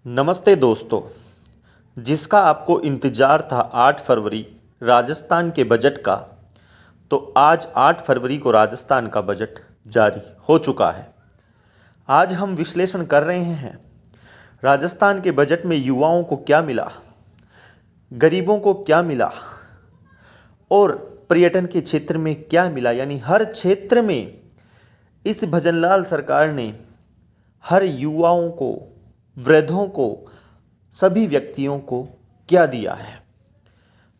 नमस्ते दोस्तों। जिसका आपको इंतज़ार था 8 फरवरी राजस्थान के बजट का, तो आज 8 फरवरी को राजस्थान का बजट जारी हो चुका है। आज हम विश्लेषण कर रहे हैं राजस्थान के बजट में युवाओं को क्या मिला, गरीबों को क्या मिला और पर्यटन के क्षेत्र में क्या मिला। यानी हर क्षेत्र में इस भजनलाल सरकार ने हर युवाओं को, वृद्धों को, सभी व्यक्तियों को क्या दिया है।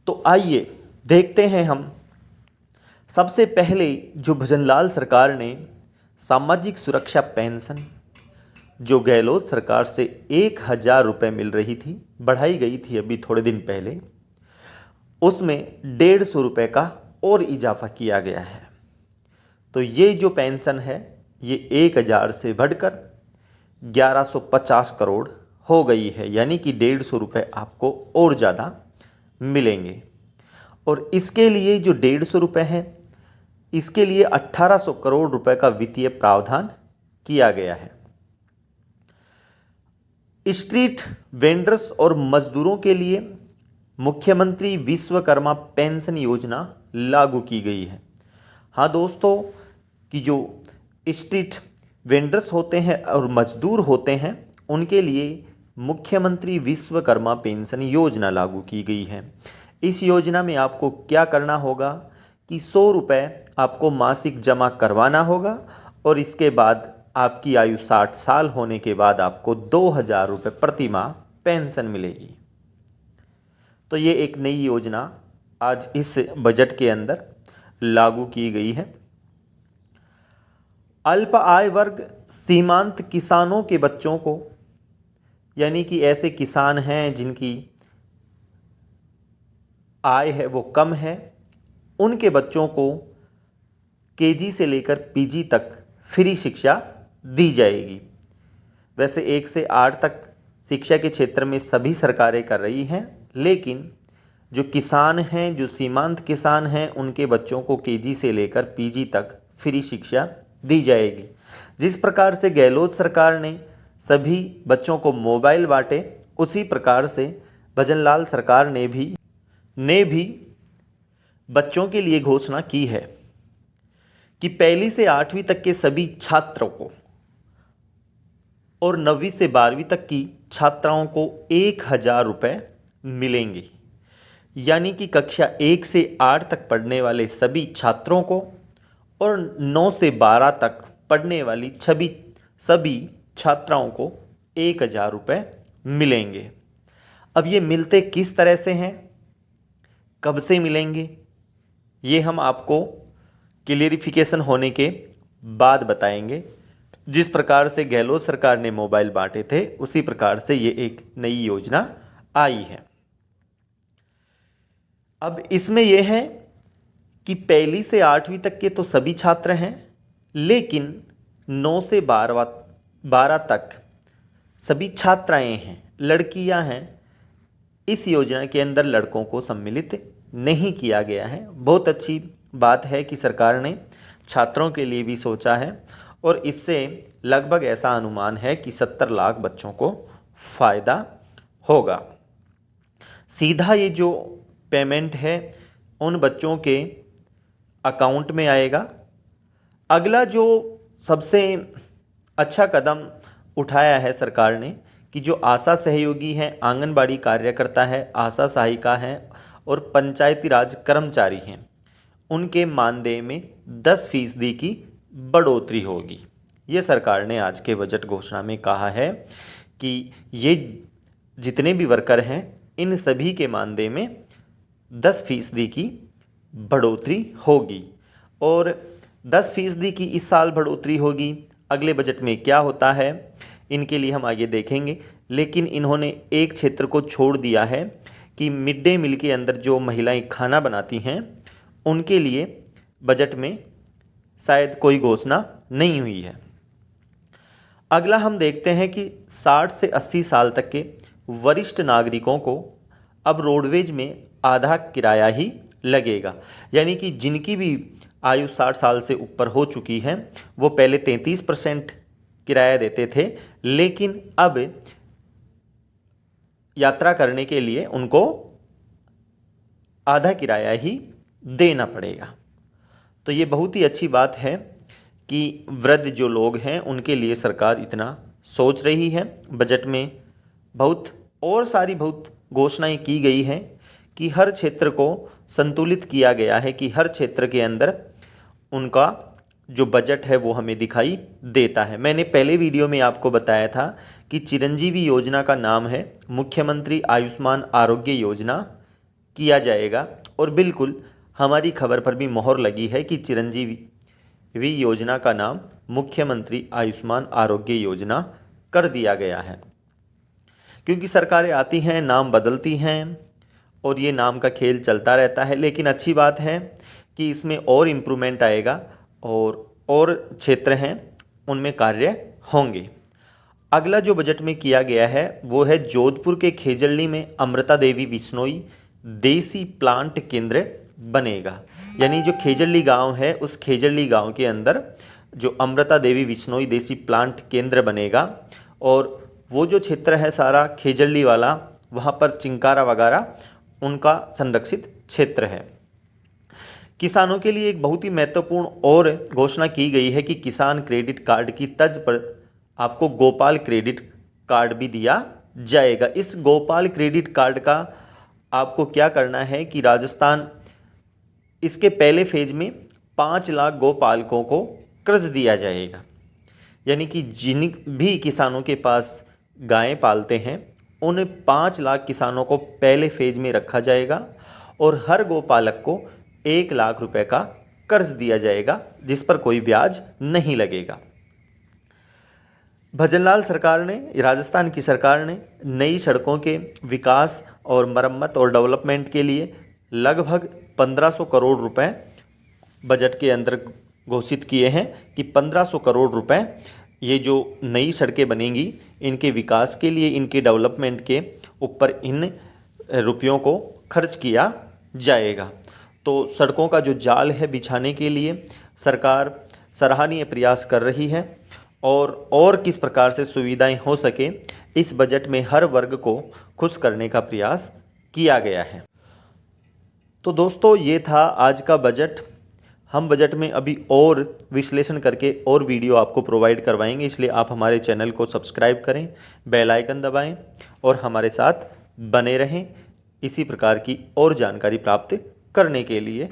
तो आइए देखते हैं हम। सबसे पहले जो भजनलाल सरकार ने सामाजिक सुरक्षा पेंशन, जो गहलोत सरकार से 1,000 रुपये मिल रही थी, बढ़ाई गई थी अभी थोड़े दिन पहले, उसमें 150 रुपये का और इजाफा किया गया है। तो ये जो पेंशन है ये 1,000 से बढ़कर 1150 करोड़ हो गई है। यानी कि 150 रुपये आपको और ज़्यादा मिलेंगे। और इसके लिए जो 150 रुपये हैं, इसके लिए 1800 करोड़ रुपए का वित्तीय प्रावधान किया गया है। स्ट्रीट वेंडर्स और मजदूरों के लिए मुख्यमंत्री विश्वकर्मा पेंशन योजना लागू की गई है। हाँ दोस्तों, कि जो स्ट्रीट वेंडर्स होते हैं और मजदूर होते हैं, उनके लिए मुख्यमंत्री विश्वकर्मा पेंशन योजना लागू की गई है। इस योजना में आपको क्या करना होगा कि 100 रुपये आपको मासिक जमा करवाना होगा और इसके बाद आपकी आयु 60 साल होने के बाद आपको 2,000 रुपये प्रति माह पेंशन मिलेगी। तो ये एक नई योजना आज इस बजट के अंदर लागू की गई है। अल्प आय वर्ग सीमांत किसानों के बच्चों को, यानी कि ऐसे किसान हैं जिनकी आय है वो कम है, उनके बच्चों को केजी से लेकर पीजी तक फ्री शिक्षा दी जाएगी। वैसे 1 से 8 तक शिक्षा के क्षेत्र में सभी सरकारें कर रही हैं, लेकिन जो किसान हैं, जो सीमांत किसान हैं, उनके बच्चों को केजी से लेकर पीजी तक फ्री शिक्षा दी जाएगी। जिस प्रकार से गहलोत सरकार ने सभी बच्चों को मोबाइल बांटे, उसी प्रकार से भजनलाल सरकार ने भी बच्चों के लिए घोषणा की है कि 1 से 8वीं तक के सभी छात्रों को और 9वीं से 12वीं तक की छात्राओं को 1,000 रुपये मिलेंगे। यानी कि कक्षा 1 से 8 तक पढ़ने वाले सभी छात्रों को और 9 से 12 तक पढ़ने वाली सभी छात्राओं को 1,000 रुपये मिलेंगे। अब ये मिलते किस तरह से हैं, कब से मिलेंगे, ये हम आपको क्लियरिफिकेशन होने के बाद बताएंगे। जिस प्रकार से गहलोत सरकार ने मोबाइल बांटे थे, उसी प्रकार से ये एक नई योजना आई है। अब इसमें यह है कि 1 से 8वीं तक के तो सभी छात्र हैं, लेकिन 9 से 12 तक सभी छात्राएं हैं, लड़कियां हैं। इस योजना के अंदर लड़कों को सम्मिलित नहीं किया गया है। बहुत अच्छी बात है कि सरकार ने छात्रों के लिए भी सोचा है और इससे लगभग ऐसा अनुमान है कि 70 लाख बच्चों को फ़ायदा होगा। सीधा ये जो पेमेंट है उन बच्चों के अकाउंट में आएगा। अगला जो सबसे अच्छा कदम उठाया है सरकार ने कि जो आशा सहयोगी हैं, आंगनबाड़ी कार्यकर्ता है, आशा सहायिका हैं और पंचायती राज कर्मचारी हैं, उनके मानदेय में 10% की बढ़ोतरी होगी। ये सरकार ने आज के बजट घोषणा में कहा है कि ये जितने भी वर्कर हैं, इन सभी के मानदेय में 10% की बढ़ोतरी होगी। और 10% की इस साल बढ़ोतरी होगी। अगले बजट में क्या होता है इनके लिए हम आगे देखेंगे। लेकिन इन्होंने एक क्षेत्र को छोड़ दिया है कि मिड डे मील के अंदर जो महिलाएं खाना बनाती हैं, उनके लिए बजट में शायद कोई घोषणा नहीं हुई है। अगला हम देखते हैं कि 60 से 80 साल तक के वरिष्ठ नागरिकों को अब रोडवेज में आधा किराया ही लगेगा। यानी कि जिनकी भी आयु 60 साल से ऊपर हो चुकी है, वो पहले 33% किराया देते थे, लेकिन अब यात्रा करने के लिए उनको आधा किराया ही देना पड़ेगा। तो ये बहुत ही अच्छी बात है कि वृद्ध जो लोग हैं उनके लिए सरकार इतना सोच रही है। बजट में बहुत घोषणाएं की गई हैं कि हर क्षेत्र को संतुलित किया गया है, कि हर क्षेत्र के अंदर उनका जो बजट है वो हमें दिखाई देता है। मैंने पहले वीडियो में आपको बताया था कि चिरंजीवी योजना का नाम है मुख्यमंत्री आयुष्मान आरोग्य योजना किया जाएगा, और बिल्कुल हमारी खबर पर भी मोहर लगी है कि चिरंजीवी योजना का नाम मुख्यमंत्री आयुष्मान आरोग्य योजना कर दिया गया है। क्योंकि सरकारें आती हैं, नाम बदलती हैं और ये नाम का खेल चलता रहता है, लेकिन अच्छी बात है कि इसमें और इम्प्रूवमेंट आएगा और क्षेत्र हैं उनमें कार्य होंगे। अगला जो बजट में किया गया है वो है जोधपुर के खेजड़ली में अमृता देवी बिश्नोई देसी प्लांट केंद्र बनेगा। यानी जो खेजड़ली गांव है उस खेजड़ली गांव के अंदर जो अमृता देवी बिश्नोई देसी प्लांट केंद्र बनेगा, और वो जो क्षेत्र है सारा खेजड़ली वाला, वहाँ पर चिंकारा वगैरह उनका संरक्षित क्षेत्र है। किसानों के लिए एक बहुत ही महत्वपूर्ण और घोषणा की गई है कि किसान क्रेडिट कार्ड की तर्ज पर आपको गोपाल क्रेडिट कार्ड भी दिया जाएगा। इस गोपाल क्रेडिट कार्ड का आपको क्या करना है कि राजस्थान इसके पहले फेज में 5 लाख गोपालकों को कर्ज दिया जाएगा। यानी कि जिन भी किसानों के पास गायें पालते हैं उन 5 लाख किसानों को पहले फेज में रखा जाएगा, और हर गोपालक को 1 लाख रुपए का कर्ज दिया जाएगा जिस पर कोई ब्याज नहीं लगेगा। भजनलाल सरकार ने, राजस्थान की सरकार ने नई सड़कों के विकास और मरम्मत और डेवलपमेंट के लिए लगभग 1500 करोड़ रुपए बजट के अंदर घोषित किए हैं कि 1500 करोड़ रुपए ये जो नई सड़कें बनेंगी इनके विकास के लिए, इनके डेवलपमेंट के ऊपर इन रुपयों को खर्च किया जाएगा। तो सड़कों का जो जाल है बिछाने के लिए सरकार सराहनीय प्रयास कर रही है, और किस प्रकार से सुविधाएं हो सके इस बजट में हर वर्ग को खुश करने का प्रयास किया गया है। तो दोस्तों ये था आज का बजट। हम बजट में अभी और विश्लेषण करके और वीडियो आपको प्रोवाइड करवाएंगे, इसलिए आप हमारे चैनल को सब्सक्राइब करें, बेल आइकन दबाएं और हमारे साथ बने रहें इसी प्रकार की और जानकारी प्राप्त करने के लिए।